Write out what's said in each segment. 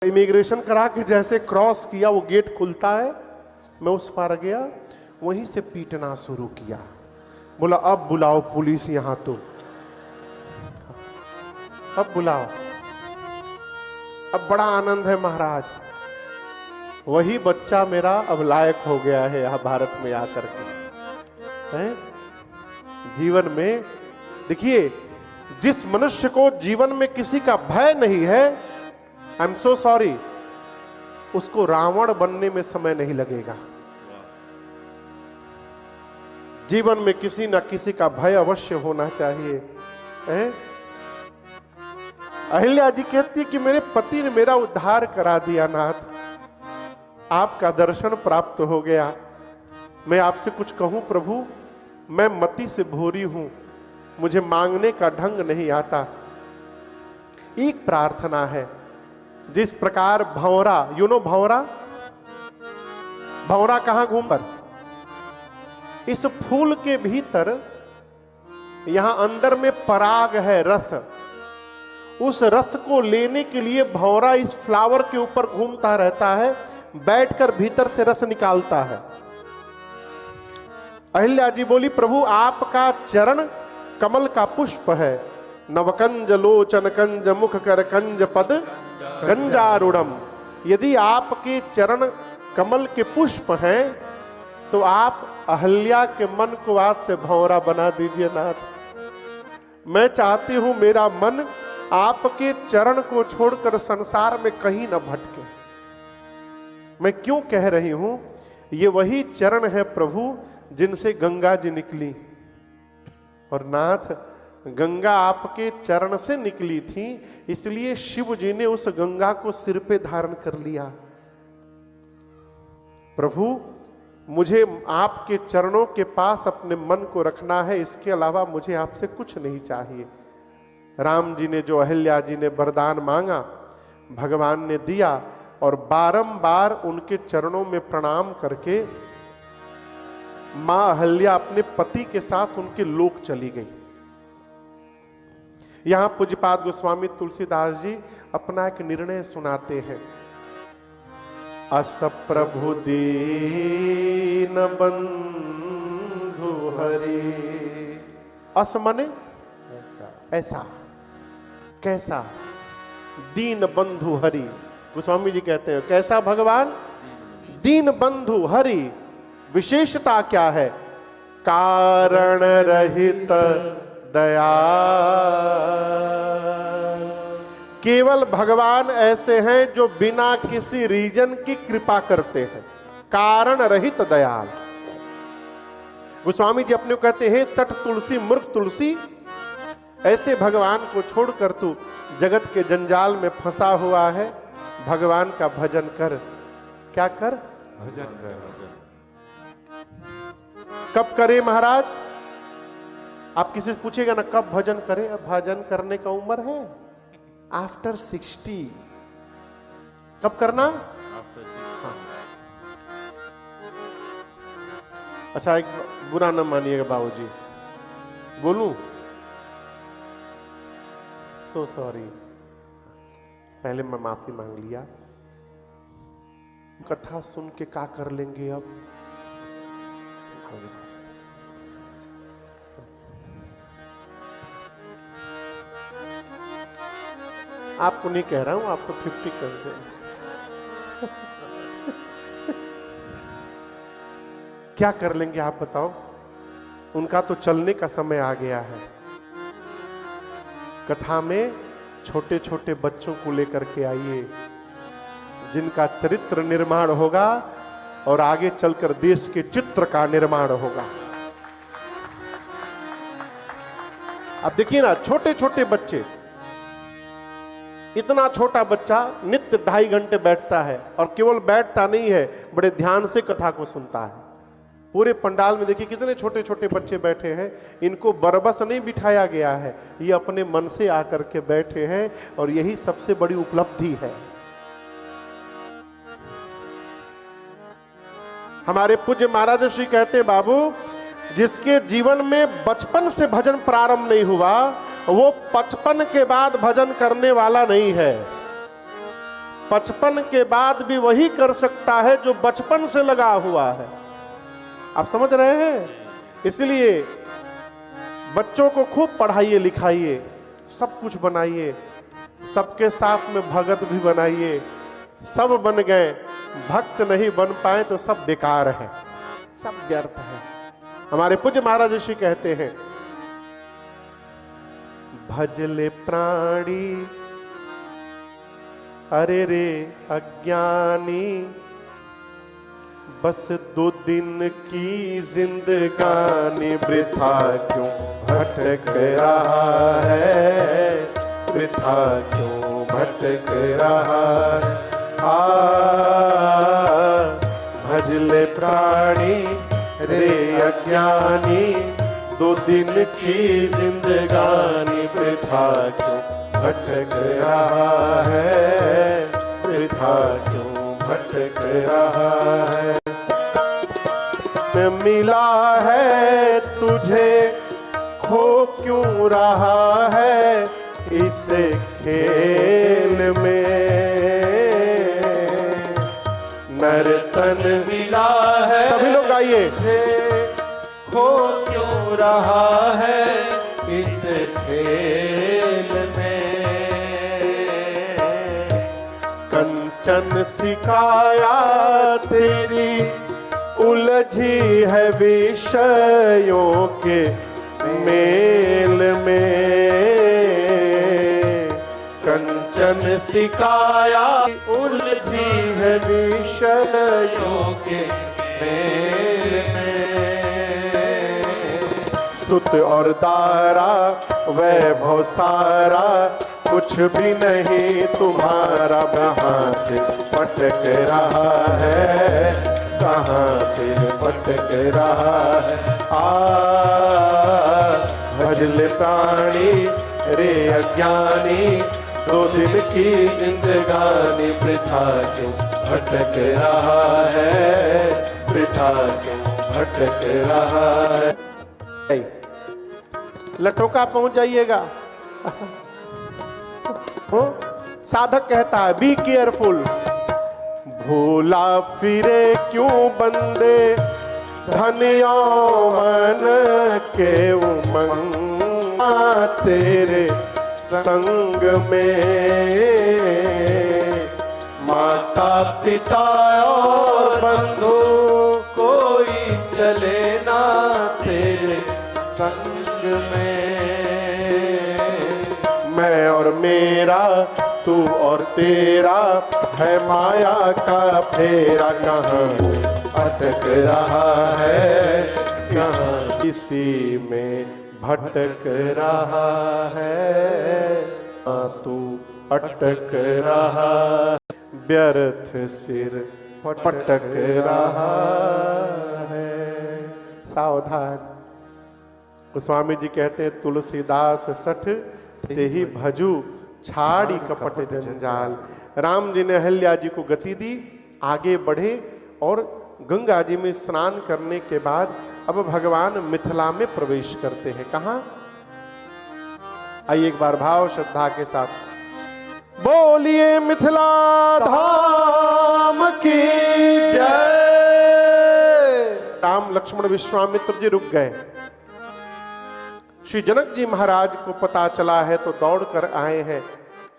Immigration करा के जैसे क्रॉस किया, वो गेट खुलता है, मैं उस पार गया, वहीं से पीटना शुरू किया। बोला अब बुलाओ पुलिस यहां, तो अब बुलाओ। अब बड़ा आनंद है महाराज, वही बच्चा मेरा अब लायक हो गया है यहां भारत में आकर के। है जीवन में देखिए, जिस मनुष्य को जीवन में किसी का भय नहीं है, आई एम सो सॉरी, उसको रावण बनने में समय नहीं लगेगा। जीवन में किसी ना किसी का भय अवश्य होना चाहिए। अहिल्या जी कहती है कि मेरे पति ने मेरा उद्धार करा दिया नाथ, आपका दर्शन प्राप्त हो गया। मैं आपसे कुछ कहूं प्रभु, मैं मति से भूरी हूं, मुझे मांगने का ढंग नहीं आता। एक प्रार्थना है, जिस प्रकार भंवरा, यू नो भंवरा, भंवरा कहां घूम पर, इस फूल के भीतर यहां अंदर में पराग है, रस, उस रस को लेने के लिए भंवरा इस फ्लावर के ऊपर घूमता रहता है, बैठकर भीतर से रस निकालता है। अहिल्या जी बोली प्रभु आपका चरण कमल का पुष्प है, नवकंज लोचन कंज मुख कर कंज पद कंजारूढ़म। यदि आपके चरण कमल के पुष्प हैं तो आप अहिल्या के मन को आज से भंवरा बना दीजिए नाथ। मैं चाहती हूं मेरा मन आपके चरण को छोड़कर संसार में कहीं न भटके। मैं क्यों कह रही हूं, ये वही चरण है प्रभु जिनसे गंगा जी निकली, और नाथ गंगा आपके चरण से निकली थी, इसलिए शिव जी ने उस गंगा को सिर पे धारण कर लिया। प्रभु मुझे आपके चरणों के पास अपने मन को रखना है, इसके अलावा मुझे आपसे कुछ नहीं चाहिए। राम जी ने जो अहिल्या जी ने वरदान मांगा, भगवान ने दिया, और बारंबार उनके चरणों में प्रणाम करके मां अहिल्या अपने पति के साथ उनके लोक चली गई। यहां पूज्यपाद गोस्वामी तुलसीदास जी अपना एक निर्णय सुनाते हैं। अस प्रभु दीन बंधु हरि, अस मने ऐसा, कैसा, दीन बंधु हरि। गोस्वामी जी कहते हैं कैसा भगवान, दीन बंधु हरि। विशेषता क्या है, कारण रहित दया। केवल भगवान ऐसे हैं जो बिना किसी रीजन की कृपा करते हैं, कारण रहित दयाल। गोस्वामी जी अपने को कहते हैं सठ तुलसी मूर्ख तुलसी, ऐसे भगवान को छोड़कर तू जगत के जंजाल में फंसा हुआ है, भगवान का भजन कर। क्या कर, भजन कर। कब करे महाराज, आप किसी से पूछेगा ना कब भजन करें, अब भजन करने का उम्र है आफ्टर 60। कब करना, आफ्टर 60। अच्छा एक बुरा न मानिएगा बाबूजी, बोलूं, सो सॉरी, पहले मैं माफी मांग लिया। कथा सुन के क्या कर लेंगे अब, आपको नहीं कह रहा हूं, आप तो 50 कर दे। क्या कर लेंगे आप बताओ, उनका तो चलने का समय आ गया है। कथा में छोटे छोटे बच्चों को लेकर के आइए, जिनका चरित्र निर्माण होगा और आगे चलकर देश के चित्र का निर्माण होगा। अब देखिए ना, छोटे छोटे बच्चे, इतना छोटा बच्चा नित्य 2.5 घंटे बैठता है, और केवल बैठता नहीं है, बड़े ध्यान से कथा को सुनता है। पूरे पंडाल में देखिए कितने छोटे छोटे बच्चे बैठे हैं, इनको बरबस नहीं बिठाया गया है, ये अपने मन से आकर के बैठे हैं, और यही सबसे बड़ी उपलब्धि है। हमारे पूज्य महाराज श्री कहते हैं बाबू, जिसके जीवन में बचपन से भजन प्रारंभ नहीं हुआ, वो 55 के बाद भजन करने वाला नहीं है। 55 के बाद भी वही कर सकता है जो बचपन से लगा हुआ है। आप समझ रहे हैं? इसलिए बच्चों को खूब पढ़ाइए लिखाइए, सब कुछ बनाइए, सबके साथ में भगत भी बनाइए। सब बन गए, भक्त नहीं बन पाए तो सब बेकार है, सब व्यर्थ है। हमारे पूज्य महाराज ऋषि कहते हैं, भजले प्राणी अरे रे अज्ञानी, बस 2 दिन की जिंदगानी, वृथा क्यों भटक रहा है, वृथा क्यों भटक रहा है। भजले प्राणी रे अज्ञानी, 2 दिन की जिंदगानी, वृथा क्यों भटक रहा है, वृथा क्यों भटक रहा है। मिला है तुझे खो क्यों रहा है, इस खेल में नर्तन मिला है, सभी लोग गाइए, खो क्यों रहा है इस खेल में। कंचन सिखाया तेरी उलझी है विषयों के मेल में, कंचन सिखाया उलझी है विषयों के मेल में। स्तुत और दारा वैभव सारा, कुछ भी नहीं तुम्हारा, कहाँ से भटक रहा है, कहाँ से भटक रहा है। भजले प्राणी रे अज्ञानी, 2 दिन की जिंदगानी, वृथा क्यों भटक रहा है, वृथा क्यों भटक रहा है। लटोका पहुंच जाइएगा। साधक कहता है बी केयरफुल, भूला फिरे क्यों बंदे, धनियों मन के उमंग, तेरे संग में माता पिता और बंधु, कोई चले ना तेरे संग में। मैं और मेरा, तू और तेरा, है माया का फेरा, कहाँ अटक रहा है, कहाँ किसी में भटक रहा है। तू अटक रहा, व्यर्थ सिर पटक रहा है। सावधान। स्वामी जी कहते हैं, तुलसीदास सठ तेहि भजू, छाड़ी कपट जंजाल। राम जी ने अहल्या जी को गति दी, आगे बढ़े और गंगा जी में स्नान करने के बाद अब भगवान मिथिला में प्रवेश करते हैं। कहां? आइए एक बार भाव श्रद्धा के साथ बोलिए, मिथिला धाम की जय। राम लक्ष्मण विश्वामित्र जी रुक गए। श्री जनक जी महाराज को पता चला है तो दौड़ कर आए हैं,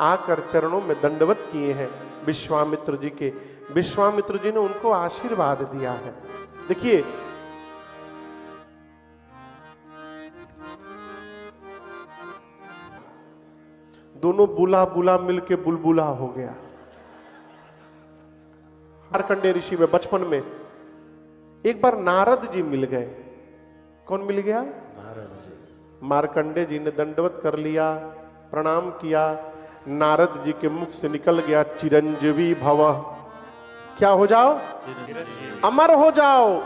आकर चरणों में दंडवत किए हैं विश्वामित्र जी के। विश्वामित्र जी ने उनको आशीर्वाद दिया है। देखिए, दोनों बुला बुला मिलके बुलबुला हो गया। मार्कंडेय ऋषि में बचपन में एक बार नारद जी मिल गए। कौन मिल गया? नारद जी। मार्कंडेय जी ने दंडवत कर लिया, प्रणाम किया। नारद जी के मुख से निकल गया, चिरंजीवी भव। क्या हो जाओ? अमर हो जाओ।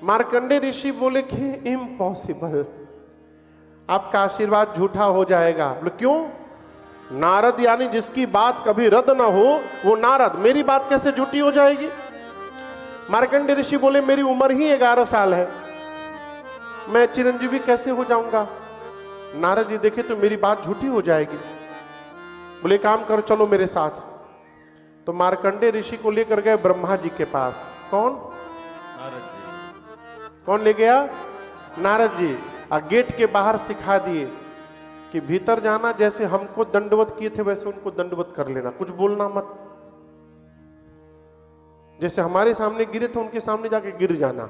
मार्कंडेय ऋषि बोले कि इम्पॉसिबल, आपका आशीर्वाद झूठा हो जाएगा। बोले क्यों? नारद यानी जिसकी बात कभी रद्द ना हो वो नारद, मेरी बात कैसे झूठी हो जाएगी? मार्कंडेय ऋषि बोले मेरी उम्र ही 11 साल है, मैं चिरंजीवी कैसे हो जाऊंगा? नारद जी देखे तो मेरी बात झूठी हो जाएगी। बोले काम करो, चलो मेरे साथ। तो मार्कंडे ऋषि को लेकर गए ब्रह्मा जी के पास। कौन? कौन ले गया? नारद जी। गेट के बाहर सिखा दिए कि भीतर जाना, जैसे हमको दंडवत किए थे वैसे उनको दंडवत कर लेना, कुछ बोलना मत। जैसे हमारे सामने गिरे थे उनके सामने जाके गिर जाना।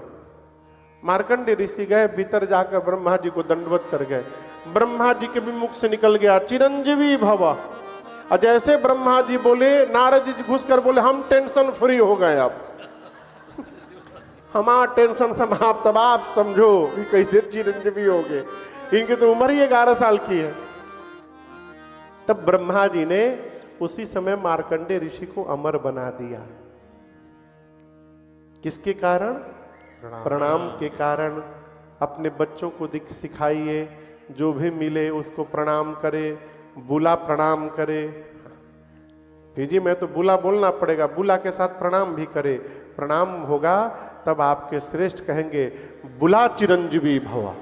मार्कंडे ऋषि गए, भीतर जाकर ब्रह्मा जी को दंडवत कर गए। ब्रह्मा जी के भी मुख से निकल गया चिरंजीवी भव। और जैसे ब्रह्मा जी बोले, नारद जी घुस कर बोले हम टेंशन फ्री हो गए, अब हमारा टेंशन समाप्त। अब आप समझो कि कैसे चिरंजीवी हो गए, इनकी तो उम्र ही 11 साल की है। तब ब्रह्मा जी ने उसी समय मार्कंडे ऋषि को अमर बना दिया। किसके कारण? प्रणाम के कारण। अपने बच्चों को सिखाइए, जो भी मिले उसको प्रणाम करे, बुला प्रणाम करे। जी मैं तो बुला बोलना पड़ेगा, बुला के साथ प्रणाम भी करे। प्रणाम होगा तब आपके श्रेष्ठ कहेंगे बुला चिरंजीवी भव।